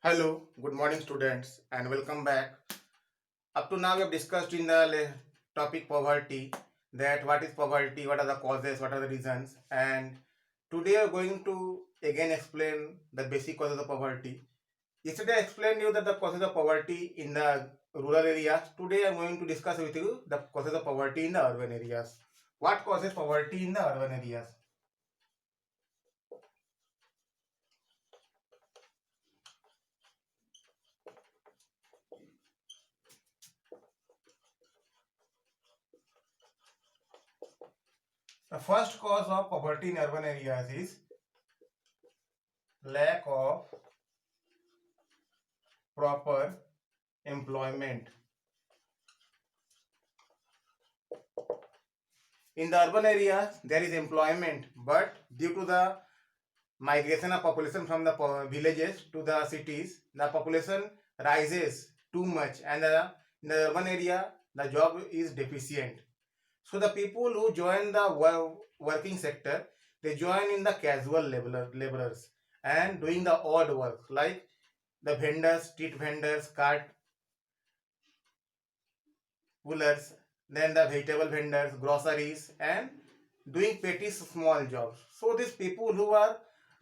Hello, good morning students and welcome back. Up to now we have discussed in the topic poverty, that what is poverty, what are the causes, what are the reasons, and today we are going to again explain the basic causes of poverty. Yesterday I explained you that the causes of poverty in the rural areas. Today I am going to discuss with you the causes of poverty in the urban areas. What causes poverty in the urban areas? The first cause of poverty in urban areas is lack of proper employment. In the urban areas, there is employment, but due to the migration of population from the villages to the cities, the population rises too much, and in the urban area, the job is deficient. So the people who join the working sector, they join in the casual laborers and doing the odd work like the vendors, street vendors, cart pullers, then the vegetable vendors, groceries, and doing petty small jobs. So these people who are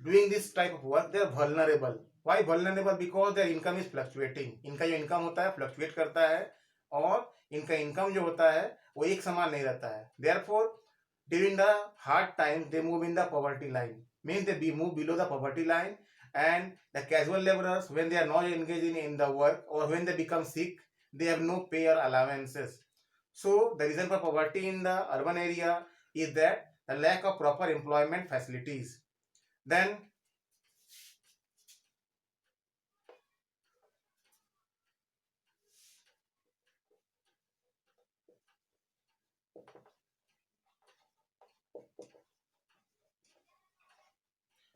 doing this type of work, they are vulnerable. Why vulnerable? Because their income is fluctuating. इनका जो income होता है fluctuate करता है, और इनका income जो होता है वो एक समान नहीं रहता है. Therefore, during the hard times, they move in the poverty line. Means they move below the poverty line, and the casual laborers, when they are not engaging in the work or when they become sick, they have no pay or allowances. So the reason for poverty in the urban area is that the lack of proper employment facilities. Then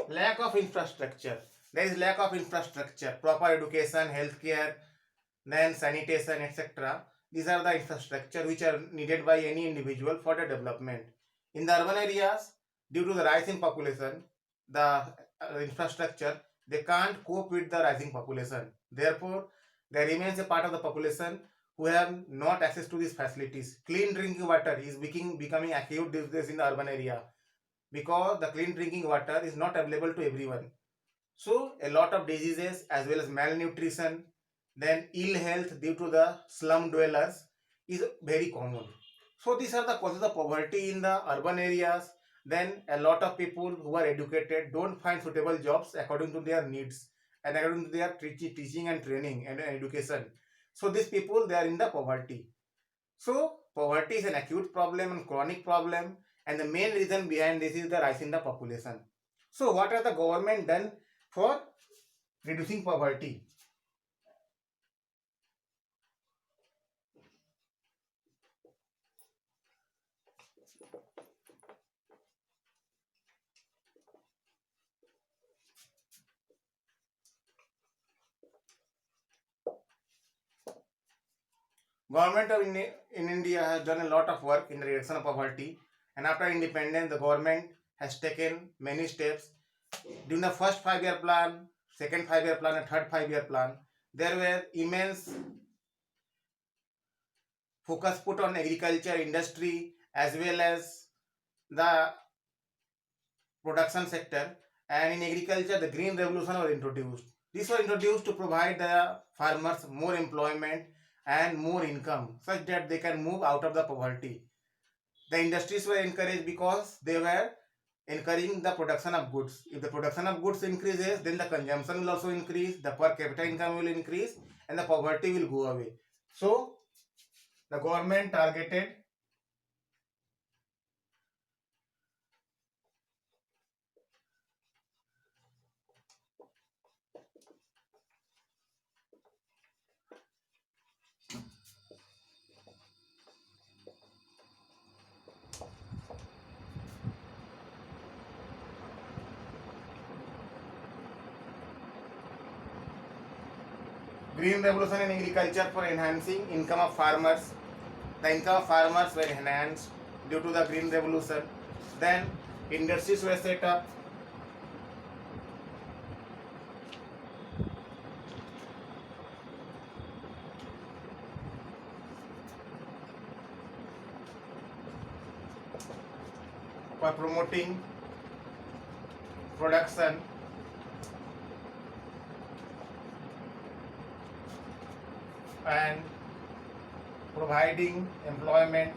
lack of infrastructure. There is lack of infrastructure, proper education, healthcare, then sanitation, etc. These are the infrastructure which are needed by any individual for the development. In the urban areas, due to the rising population, the infrastructure, they can't cope with the rising population. Therefore, there remains a part of the population who have not access to these facilities. Clean drinking water is becoming acute these days in the urban area, because the clean drinking water is not available to everyone. So a lot of diseases as well as malnutrition, then ill health due to the slum dwellers is very common. So these are the causes of poverty in the urban areas. Then a lot of people who are educated don't find suitable jobs according to their needs and according to their teaching and training and education. So these people, they are in the poverty. So poverty is an acute problem and chronic problem, and the main reason behind this is the rise in the population. So what has the government done for reducing poverty? Government of in India has done a lot of work in the reduction of poverty, and after independence, the government has taken many steps. During the first 5 year plan, second 5 year plan, and third 5 year plan, there were immense focus put on agriculture, industry, as well as the production sector. And in agriculture, the green revolution was introduced. This was introduced to provide the farmers more employment and more income, such that they can move out of the poverty. The industries were encouraged because they were encouraging the production of goods. If the production of goods increases, then the consumption will also increase, the per capita income will increase, and the poverty will go away. So the government targeted green revolution in agriculture for enhancing income of farmers. The income of farmers were enhanced due to the green revolution. Then industries were set up. for promoting production and providing employment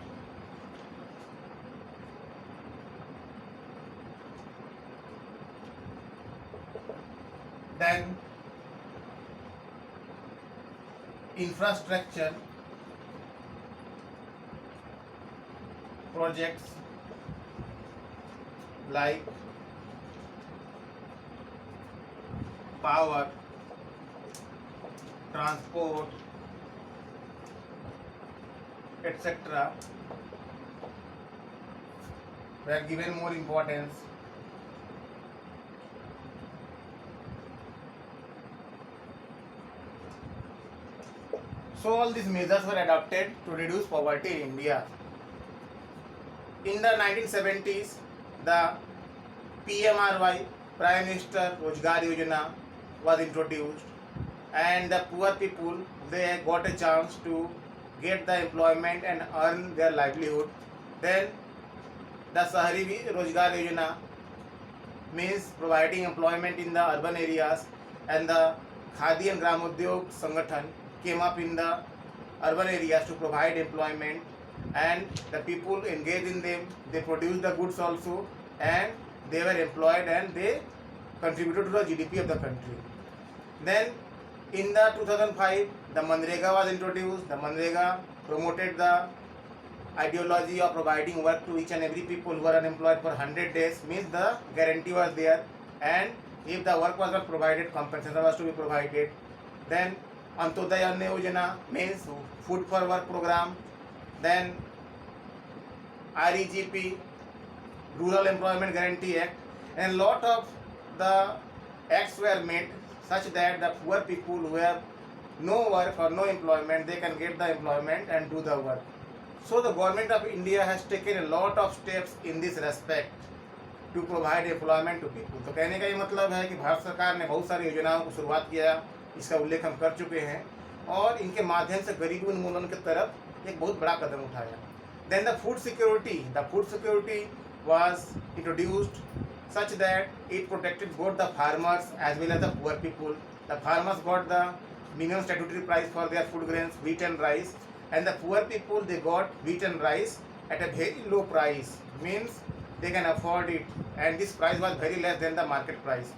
then infrastructure projects like power, transport, etc. were given more importance. So all these measures were adopted to reduce poverty in India. In the 1970s, the PMRY, Prime Minister Rozgar Yojana, was introduced, and the poor people, they got a chance to get the employment and earn their livelihood. Then the Shahari Rozgar Yojana means providing employment in the urban areas, and the Khadi and Gramodyog Sangathan came up in the urban areas to provide employment, and the people engaged in them, they produced the goods also, and they were employed and they contributed to the GDP of the country. Then in the 2005, the Manrega was introduced. The Manrega promoted the ideology of providing work to each and every people who are unemployed for 100 days, means the guarantee was there, and if the work was not provided, compensation was to be provided. Then Antyodaya Anna Yojana means food for work program. Then REGP, Rural Employment Guarantee Act, and a lot of the acts were made such that the poor people who have no work or no employment, they can get the employment and do the work. So the government of India has taken a lot of steps in this respect to provide employment to people. तो कहने का ये मतलब है कि भारत सरकार ने बहुत सारी योजनाओं को शुरुआत किया, इसका उल्लेख हम कर चुके हैं, और इनके माध्यम से गरीबी उन्मूलन की तरफ एक बहुत बड़ा कदम उठाया. Then the food security was introduced such that it protected both the farmers as well as the poor people. The farmers got the minimum statutory price for their food grains, wheat and rice, and the poor people, they got wheat and rice at a very low price, means they can afford it, and this price was very less than the market price.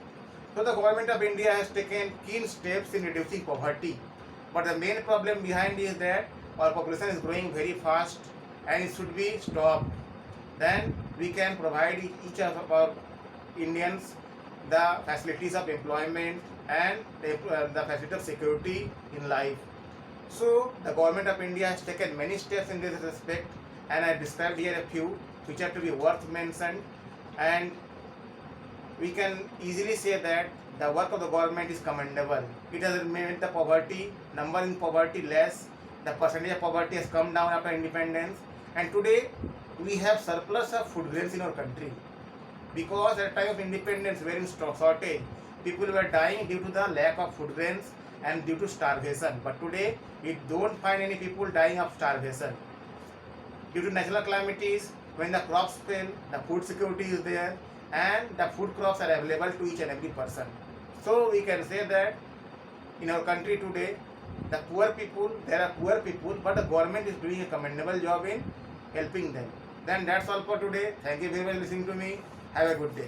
So the government of India has taken keen steps in reducing poverty, but the main problem behind is that our population is growing very fast and it should be stopped. Then we can provide each of our Indians the facilities of employment and the facility of security in life. So the government of India has taken many steps in this respect, and I described here a few which are to be worth mentioned, and we can easily say that the work of the government is commendable. It has made the poverty number in poverty less. The percentage of poverty has come down after independence, and today we have surplus of food grains in our country, because at the time of independence we were in shortage. People were dying due to the lack of food grains and due to starvation, but today we don't find any people dying of starvation. Due to natural calamities, when the crops fail, the food security is there, and the food crops are available to each and every person. So we can say that in our country today, the poor people, there are poor people, but the government is doing a commendable job in helping them. Then that's all for today. Thank you very much for listening to me. Have a good day.